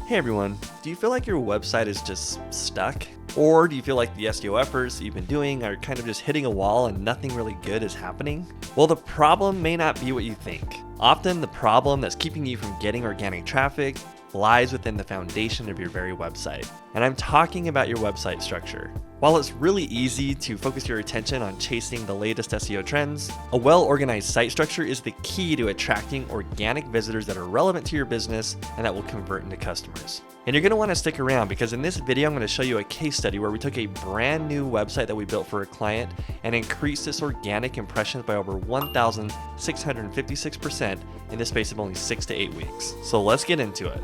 Hey everyone, do you feel like your website is just stuck? Or do you feel like the SEO efforts that you've been doing are kind of just hitting a wall and nothing really good is happening? Well, the problem may not be what you think. Often the problem that's keeping you from getting organic traffic lies within the foundation of your very website. And I'm talking about your website structure. While it's really easy to focus your attention on chasing the latest SEO trends, a well-organized site structure is the key to attracting organic visitors that are relevant to your business and that will convert into customers. And you're going to want to stick around because in this video, I'm going to show you a case study where we took a brand new website that we built for a client and increased its organic impressions by over 1,656% in the space of only 6 to 8 weeks. So let's get into it.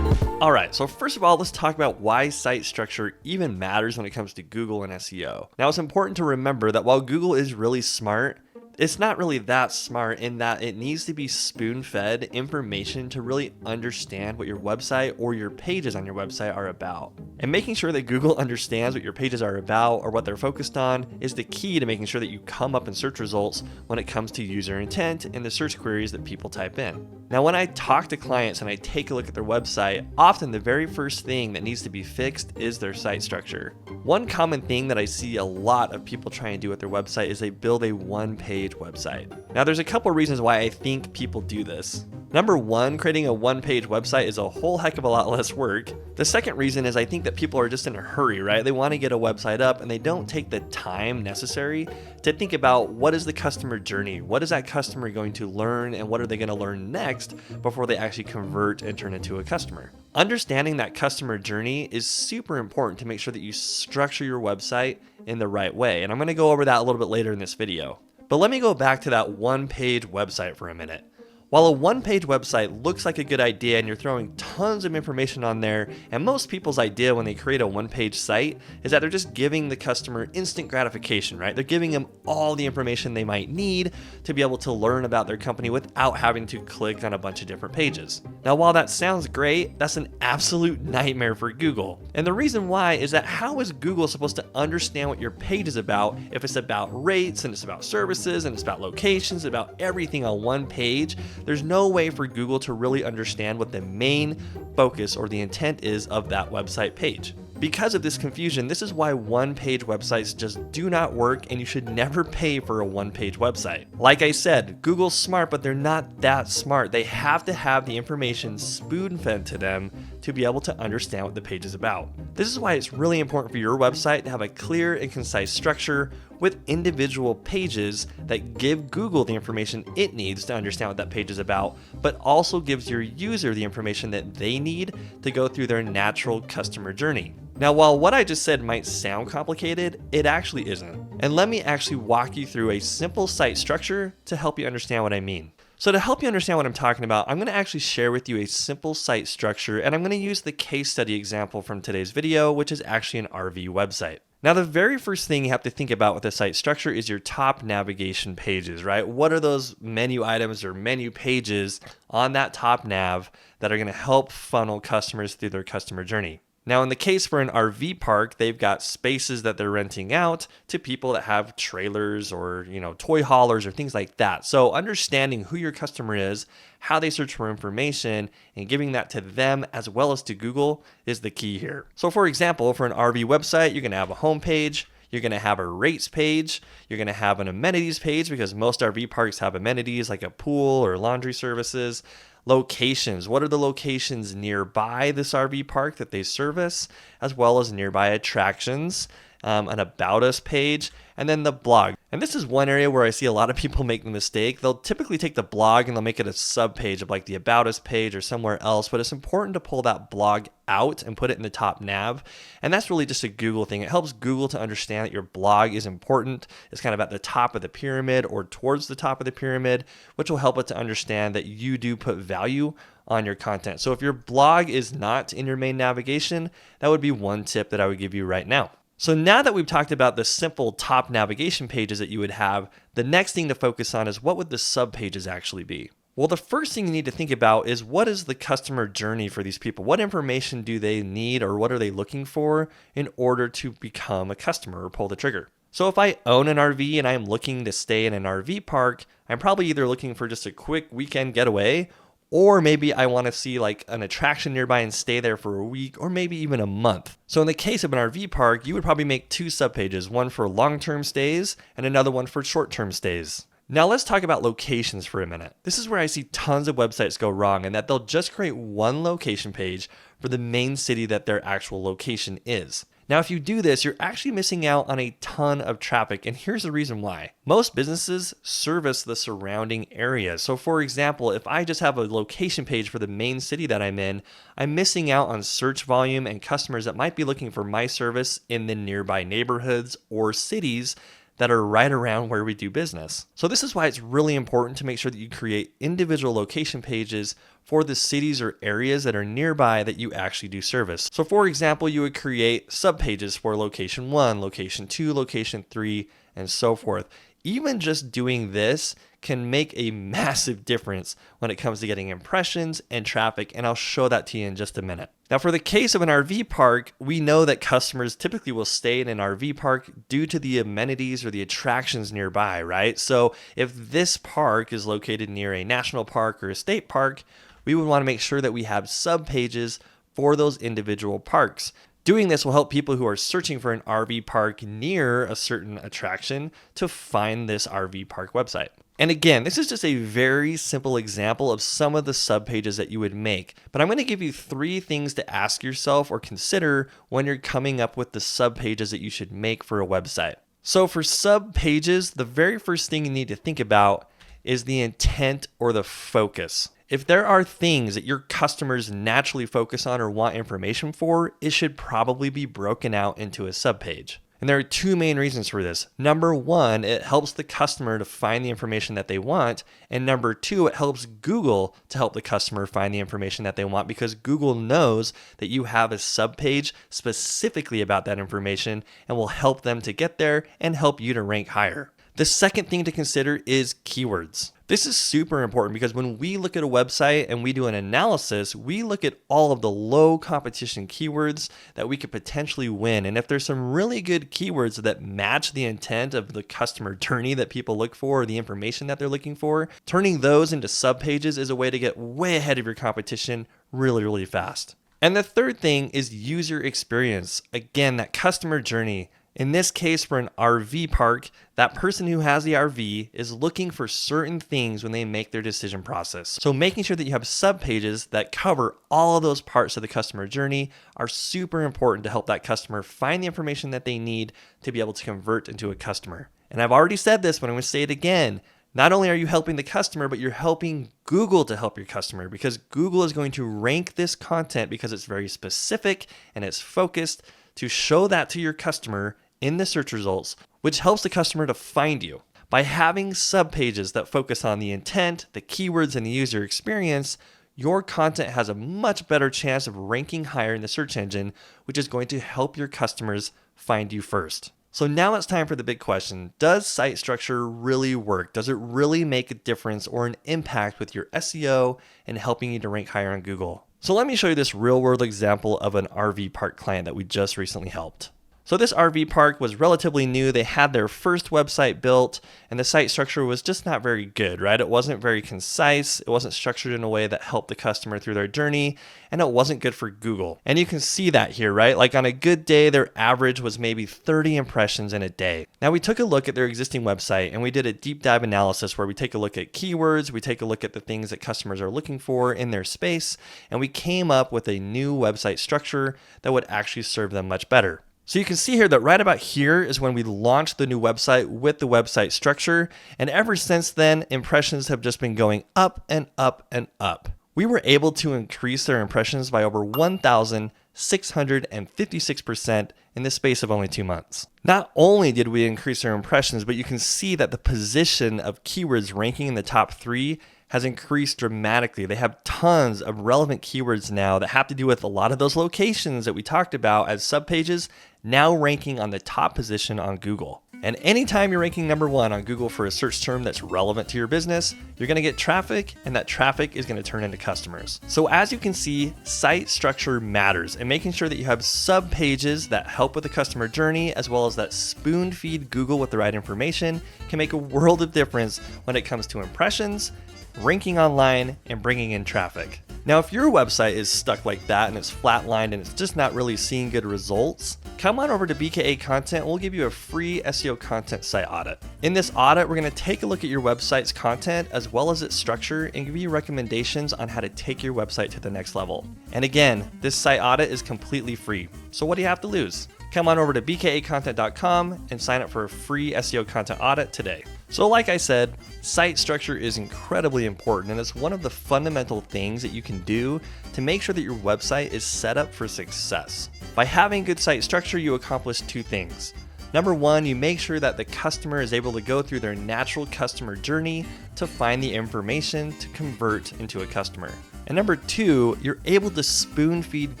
Alright, so first of all, let's talk about why site structure even matters when it comes to Google and SEO. Now, it's important to remember that while Google is really smart, it's not really that smart in that it needs to be spoon-fed information to really understand what your website or your pages on your website are about. And making sure that Google understands what your pages are about or what they're focused on is the key to making sure that you come up in search results when it comes to user intent and the search queries that people type in. Now, when I talk to clients and I take a look at their website, often the very first thing that needs to be fixed is their site structure. One common thing that I see a lot of people try and do with their website is they build a one-page website. Now, there's a couple of reasons why I think people do this. Number one, creating a one-page website is a whole heck of a lot less work. The second reason is I think that people are just in a hurry, right? They want to get a website up and they don't take the time necessary to think about what is the customer journey? What is that customer going to learn and what are they going to learn next before they actually convert and turn into a customer? Understanding that customer journey is super important to make sure that you structure your website in the right way. And I'm going to go over that a little bit later in this video. But let me go back to that one-page website for a minute. While a one-page website looks like a good idea and you're throwing tons of information on there, and most people's idea when they create a one-page site is that they're just giving the customer instant gratification, right? They're giving them all the information they might need to be able to learn about their company without having to click on a bunch of different pages. Now, while that sounds great, that's an absolute nightmare for Google. And the reason why is that how is Google supposed to understand what your page is about if it's about rates and it's about services and it's about locations, about everything on one page? There's no way for Google to really understand what the main focus or the intent is of that website page. Because of this confusion, this is why one-page websites just do not work and you should never pay for a one-page website. Like I said, Google's smart, but they're not that smart. They have to have the information spoon-fed to them to be able to understand what the page is about. This is why it's really important for your website to have a clear and concise structure with individual pages that give Google the information it needs to understand what that page is about, but also gives your user the information that they need to go through their natural customer journey. Now, while what I just said might sound complicated, it actually isn't. And let me actually walk you through a simple site structure to help you understand what I mean. So to help you understand what I'm talking about, I'm going to actually share with you a simple site structure, and I'm going to use the case study example from today's video, which is actually an RV website. Now, the very first thing you have to think about with a site structure is your top navigation pages, right? What are those menu items or menu pages on that top nav that are going to help funnel customers through their customer journey? Now, in the case for an RV park, they've got spaces that they're renting out to people that have trailers or, toy haulers or things like that. So understanding who your customer is, how they search for information, and giving that to them as well as to Google is the key here. So for example, for an RV website, you're going to have a home page. You're going to have a rates page. You're going to have an amenities page because most RV parks have amenities like a pool or laundry services. Locations. What are the locations nearby this RV park that they service, as well as nearby attractions, an About Us page, and then the blog. And this is one area where I see a lot of people make the mistake. They'll typically take the blog and they'll make it a subpage of like the About Us page or somewhere else, but it's important to pull that blog out and put it in the top nav. And that's really just a Google thing. It helps Google to understand that your blog is important. It's kind of at the top of the pyramid or towards the top of the pyramid, which will help it to understand that you do put value on your content. So if your blog is not in your main navigation, that would be one tip that I would give you right now. So now that we've talked about the simple top navigation pages that you would have, the next thing to focus on is what would the subpages actually be? Well, the first thing you need to think about is what is the customer journey for these people? What information do they need or what are they looking for in order to become a customer or pull the trigger? So if I own an RV and I'm looking to stay in an RV park, I'm probably either looking for just a quick weekend getaway Or maybe I want to see like an attraction nearby and stay there for a week or maybe even a month. So in the case of an RV park, you would probably make 2 subpages, one for long-term stays and another one for short-term stays. Now let's talk about locations for a minute. This is where I see tons of websites go wrong, and that they'll just create one location page for the main city that their actual location is. Now, if you do this, you're actually missing out on a ton of traffic, and here's the reason why. Most businesses service the surrounding areas. So for example, if I just have a location page for the main city that I'm in, I'm missing out on search volume and customers that might be looking for my service in the nearby neighborhoods or cities that are right around where we do business. So this is why it's really important to make sure that you create individual location pages for the cities or areas that are nearby that you actually do service. So for example, you would create subpages for location 1, location 2, location 3, and so forth. Even just doing this can make a massive difference when it comes to getting impressions and traffic, and I'll show that to you in just a minute. Now, for the case of an RV park, we know that customers typically will stay in an RV park due to the amenities or the attractions nearby, right? So if this park is located near a national park or a state park, we would want to make sure that we have subpages for those individual parks. Doing this will help people who are searching for an RV park near a certain attraction to find this RV park website. And again, this is just a very simple example of some of the subpages that you would make, but I'm going to give you 3 things to ask yourself or consider when you're coming up with the subpages that you should make for a website. So for subpages, the very first thing you need to think about is the intent or the focus. If there are things that your customers naturally focus on or want information for, it should probably be broken out into a subpage. And there are 2 main reasons for this. Number 1, it helps the customer to find the information that they want. And number 2, it helps Google to help the customer find the information that they want, because Google knows that you have a subpage specifically about that information and will help them to get there and help you to rank higher. The second thing to consider is keywords. This is super important because when we look at a website and we do an analysis, we look at all of the low competition keywords that we could potentially win. And if there's some really good keywords that match the intent of the customer journey that people look for, or the information that they're looking for, turning those into subpages is a way to get way ahead of your competition really, really fast. And the third thing is user experience. Again, that customer journey. In this case, for an RV park, that person who has the RV is looking for certain things when they make their decision process. So making sure that you have subpages that cover all of those parts of the customer journey are super important to help that customer find the information that they need to be able to convert into a customer. And I've already said this, but I'm going to say it again. Not only are you helping the customer, but you're helping Google to help your customer, because Google is going to rank this content because it's very specific and it's focused to show that to your customer in the search results, which helps the customer to find you. By having subpages that focus on the intent, the keywords, and the user experience, your content has a much better chance of ranking higher in the search engine, which is going to help your customers find you first. So now it's time for the big question. Does site structure really work? Does it really make a difference or an impact with your SEO and helping you to rank higher on Google? So let me show you this real world example of an RV park client that we just recently helped. So this RV park was relatively new. They had their first website built, and the site structure was just not very good, right? It wasn't very concise. It wasn't structured in a way that helped the customer through their journey, and it wasn't good for Google. And you can see that here, right? Like on a good day, their average was maybe 30 impressions in a day. Now we took a look at their existing website and we did a deep dive analysis where we take a look at keywords, we take a look at the things that customers are looking for in their space, and we came up with a new website structure that would actually serve them much better. So you can see here that right about here is when we launched the new website with the website structure. And ever since then, impressions have just been going up and up and up. We were able to increase their impressions by over 1,656% in the space of only 2 months. Not only did we increase their impressions, but you can see that the position of keywords ranking in the top 3 has increased dramatically. They have tons of relevant keywords now that have to do with a lot of those locations that we talked about as subpages, now ranking on the top position on Google. And anytime you're ranking number 1 on Google for a search term that's relevant to your business, you're going to get traffic, and that traffic is going to turn into customers. So as you can see, site structure matters, and making sure that you have subpages that help with the customer journey, as well as that spoon feed Google with the right information, can make a world of difference when it comes to impressions ranking online, and bringing in traffic. Now, if your website is stuck like that and it's flatlined and it's just not really seeing good results, come on over to BKA Content and we'll give you a free SEO content site audit. In this audit, we're going to take a look at your website's content as well as its structure and give you recommendations on how to take your website to the next level. And again, this site audit is completely free. So what do you have to lose? Come on over to bkacontent.com and sign up for a free SEO content audit today. So like I said, site structure is incredibly important, and it's one of the fundamental things that you can do to make sure that your website is set up for success. By having good site structure, you accomplish two things. Number one, you make sure that the customer is able to go through their natural customer journey to find the information to convert into a customer. And number two, you're able to spoon feed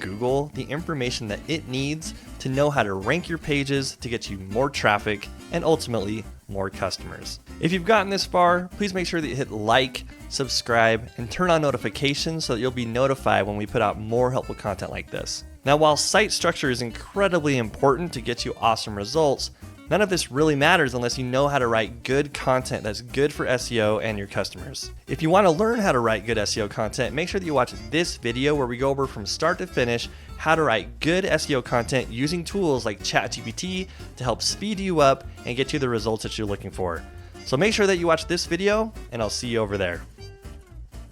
Google the information that it needs to know how to rank your pages to get you more traffic and ultimately more customers. If you've gotten this far, please make sure that you hit like, subscribe, and turn on notifications so that you'll be notified when we put out more helpful content like this. Now, while site structure is incredibly important to get you awesome results, none of this really matters unless you know how to write good content that's good for SEO and your customers. If you want to learn how to write good SEO content, make sure that you watch this video where we go over from start to finish how to write good SEO content using tools like ChatGPT to help speed you up and get you the results that you're looking for. So make sure that you watch this video, and I'll see you over there.